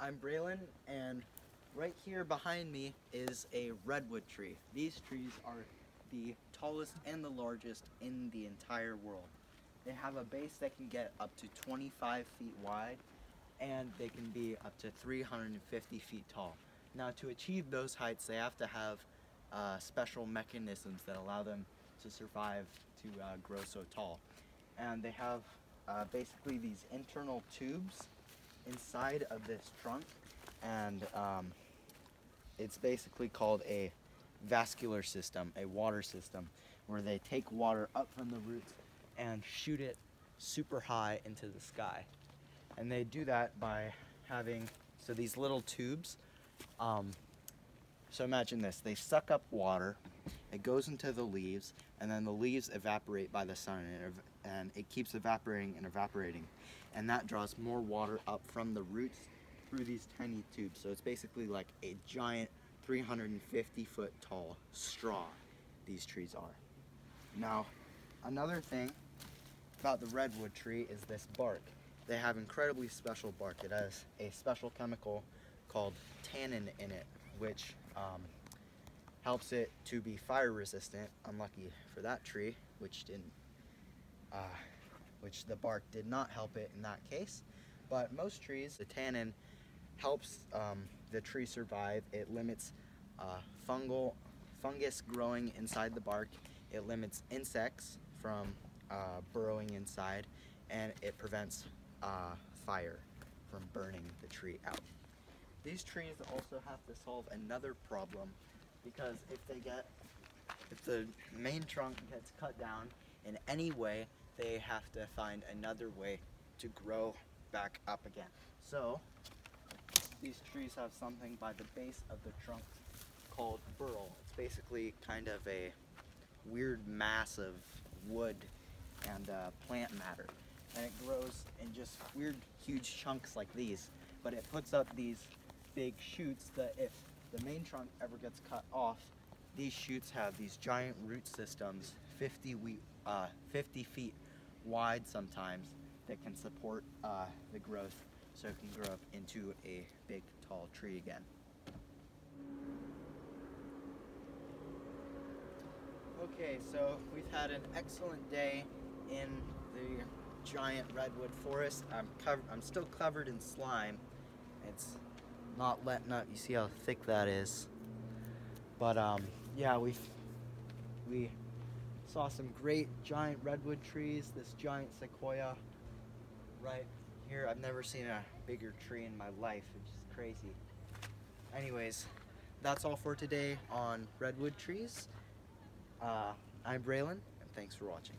I'm Braylon, and right here behind me is a redwood tree. These trees are the tallest and the largest in the entire world. They have a base that can get up to 25 feet wide, and they can be up to 350 feet tall. Now, to achieve those heights, they have to have special mechanisms that allow them to survive to grow so tall. And they have basically these internal tubes inside of this trunk, and it's basically called a vascular system, a water system, where they take water up from the roots and shoot it super high into the sky. And they do that by having, so these little tubes, so imagine this, they suck up water, it goes into the leaves, and then the leaves evaporate by the sun, and it keeps evaporating and evaporating. And that draws more water up from the roots through these tiny tubes. So it's basically like a giant 350-foot tall straw, these trees are. Now, another thing about the redwood tree is this bark. They have incredibly special bark. It has a special chemical called tannin in it, which helps it to be fire resistant. Unlucky for that tree, which the bark did not help it in that case. But most trees, the tannin helps the tree survive. It limits fungus growing inside the bark. It limits insects from burrowing inside, and it prevents fire from burning the tree out. These trees also have to solve another problem, because if the main trunk gets cut down in any way, they have to find another way to grow back up again. So these trees have something by the base of the trunk called burl. It's basically kind of a weird mass of wood and plant matter, and it grows in just weird huge chunks like these, but it puts up these big shoots that if the main trunk ever gets cut off, these shoots have these giant root systems 50 feet wide sometimes, that can support the growth, so it can grow up into a big tall tree again. Okay, so we've had an excellent day in the giant redwood forest. I'm still covered in slime. It's not letting up. You see how thick that is. But yeah, we saw some great giant redwood trees, this giant sequoia right here. I've never seen a bigger tree in my life, which is crazy. Anyways, that's all for today on Redwood Trees. I'm Braylon, and thanks for watching.